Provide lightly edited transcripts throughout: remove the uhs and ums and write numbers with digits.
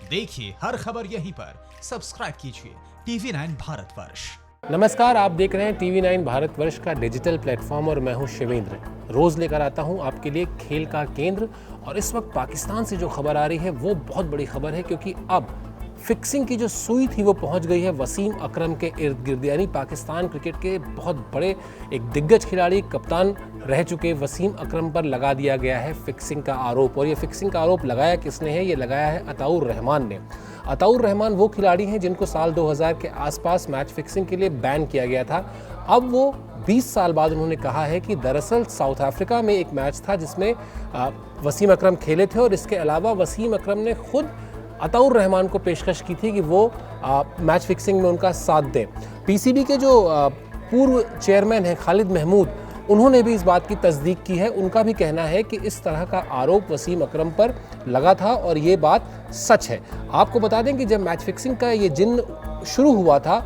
देखिए हर खबर यहीं पर। सब्सक्राइब कीजिए TV9 भारतवर्ष। नमस्कार, आप देख रहे हैं TV9 भारतवर्ष का डिजिटल प्लेटफॉर्म और मैं हूं शिवेंद्र। रोज़ लेकर आता हूं आपके लिए खेल का केंद्र। और इस वक्त पाकिस्तान से जो खबर आ रही है वो बहुत बड़ी खबर है, क्योंकि अब फिक्सिंग की जो सुई थी वो पहुंच गई है वसीम अकरम के इर्द गिर्द। यानी पाकिस्तान क्रिकेट के बहुत बड़े एक दिग्गज खिलाड़ी, कप्तान रह चुके वसीम अकरम पर लगा दिया गया है फिक्सिंग का आरोप। और ये फिक्सिंग का आरोप लगाया किसने है? ये लगाया है अताउर रहमान ने। अताउर रहमान वो खिलाड़ी हैं जिनको साल 2000 के आसपास मैच फिक्सिंग के लिए बैन किया गया था। अब वो 20 साल बाद उन्होंने कहा है कि दरअसल साउथ अफ्रीका में एक मैच था जिसमें वसीम अकरम खेले थे, और इसके अलावा वसीम अकरम ने खुद अताउर रहमान को पेशकश की थी कि वो मैच फिक्सिंग में उनका साथ दें। पीसीबी के जो पूर्व चेयरमैन हैं खालिद महमूद, उन्होंने भी इस बात की तस्दीक की है। उनका भी कहना है कि इस तरह का आरोप वसीम अकरम पर लगा था और ये बात सच है। आपको बता दें कि जब मैच फिक्सिंग का ये जिन्न शुरू हुआ था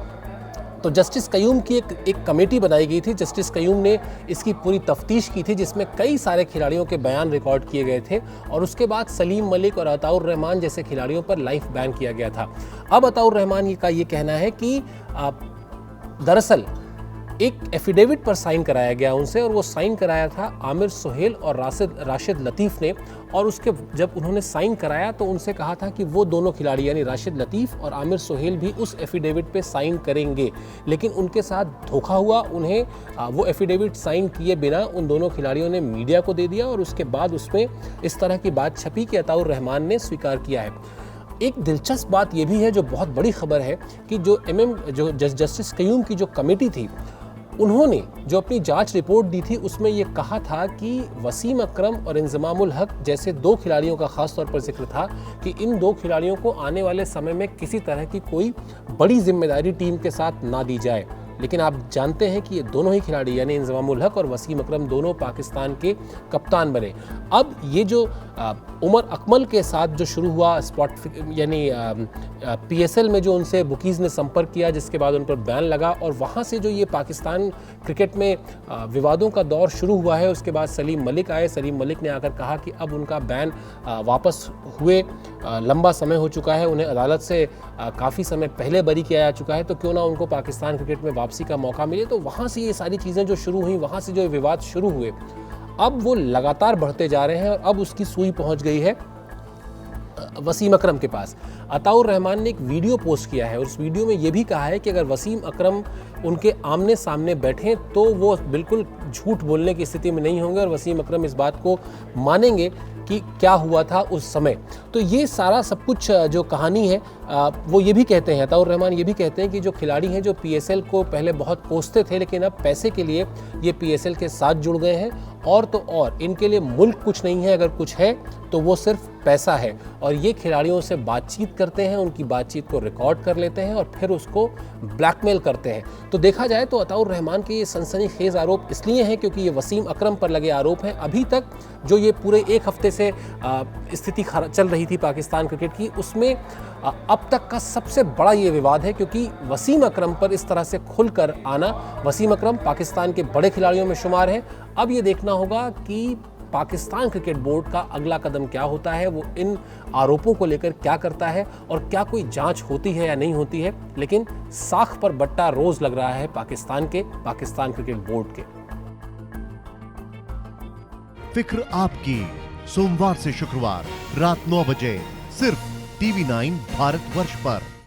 तो जस्टिस कयूम की एक कमेटी बनाई गई थी। जस्टिस कयूम ने इसकी पूरी तफ्तीश की थी, जिसमें कई सारे खिलाड़ियों के बयान रिकॉर्ड किए गए थे, और उसके बाद सलीम मलिक और अताउर रहमान जैसे खिलाड़ियों पर लाइफ बैन किया गया था। अब अताउर रहमान का ये कहना है कि दरअसल एक एफिडेविट पर साइन कराया गया उनसे, और वो साइन कराया था आमिर सुहेल और राशिद लतीफ़ ने। और उसके जब उन्होंने साइन कराया तो उनसे कहा था कि वो दोनों खिलाड़ी यानी राशिद लतीफ़ और आमिर सुहेल भी उस एफिडेविट पे साइन करेंगे, लेकिन उनके साथ धोखा हुआ। उन्हें वो एफिडेविट साइन किए बिना उन दोनों खिलाड़ियों ने मीडिया को दे दिया, और उसके बाद उसमें इस तरह की बात छपी कि अताउर रहमान ने स्वीकार किया है। एक दिलचस्प बात यह भी है, जो बहुत बड़ी खबर है, कि जो जस्टिस कयूम की जो कमेटी थी, उन्होंने जो अपनी जांच रिपोर्ट दी थी उसमें ये कहा था कि वसीम अकरम और इंजमामुल हक जैसे दो खिलाड़ियों का खास तौर पर जिक्र था कि इन दो खिलाड़ियों को आने वाले समय में किसी तरह की कोई बड़ी जिम्मेदारी टीम के साथ ना दी जाए। लेकिन आप जानते हैं कि ये दोनों ही खिलाड़ी यानी इंजमामुल हक और वसीम अकरम दोनों पाकिस्तान के कप्तान बने। अब ये जो उमर अकमल के साथ जो शुरू हुआ स्पॉट यानी PSL में जो उनसे बुकीज़ ने संपर्क किया, जिसके बाद उन पर बैन लगा, और वहाँ से जो ये पाकिस्तान क्रिकेट में विवादों का दौर शुरू हुआ है, उसके बाद सलीम मलिक आए। सलीम मलिक ने आकर कहा कि अब उनका बैन वापस हुए लंबा समय हो चुका है, उन्हें अदालत से काफ़ी समय पहले बरी किया जा चुका है, तो क्यों ना उनको पाकिस्तान क्रिकेट में वापसी का मौका मिले। तो वहाँ से ये सारी चीज़ें जो शुरू हुई, वहाँ से जो विवाद शुरू हुए, अब वो लगातार बढ़ते जा रहे हैं, और अब उसकी सुई पहुँच गई है वसीम अकरम के पास। अताउर रहमान ने एक वीडियो पोस्ट किया है, और उस वीडियो में ये भी कहा है कि अगर वसीम अकरम उनके आमने सामने बैठें तो वो बिल्कुल झूठ बोलने की स्थिति में नहीं होंगे, और वसीम अकरम इस बात को मानेंगे कि क्या हुआ था उस समय। तो ये सारा सब कुछ जो कहानी है, वो ये भी कहते हैं, अताउर रहमान ये भी कहते हैं कि जो खिलाड़ी हैं जो PSL को पहले बहुत कोसते थे, लेकिन अब पैसे के लिए ये PSL के साथ जुड़ गए हैं, और तो और इनके लिए मुल्क कुछ नहीं है, अगर कुछ है तो वो सिर्फ पैसा है। और ये खिलाड़ियों से बातचीत करते हैं, उनकी बातचीत को रिकॉर्ड कर लेते हैं और फिर उसको ब्लैकमेल करते हैं। तो देखा जाए तो अताउर रहमान के ये सनसनीखेज आरोप इसलिए हैं क्योंकि ये वसीम अकरम पर लगे आरोप हैं। अभी तक जो ये पूरे एक हफ्ते से स्थिति चल रही थी पाकिस्तान क्रिकेट की, उसमें अब तक का सबसे बड़ा ये विवाद है, क्योंकि वसीम अकरम पर इस तरह से खुलकर आना, वसीम अकरम पाकिस्तान के बड़े खिलाड़ियों में शुमार हैं। अब ये देखना होगा कि पाकिस्तान क्रिकेट बोर्ड का अगला कदम क्या होता है, वो इन आरोपों को लेकर क्या करता है, और क्या कोई जांच होती है या नहीं होती है। लेकिन साख पर बट्टा रोज लग रहा है पाकिस्तान क्रिकेट बोर्ड के। फिक्र आपकी, सोमवार से शुक्रवार रात 9 बजे सिर्फ TV9 भारतवर्ष पर।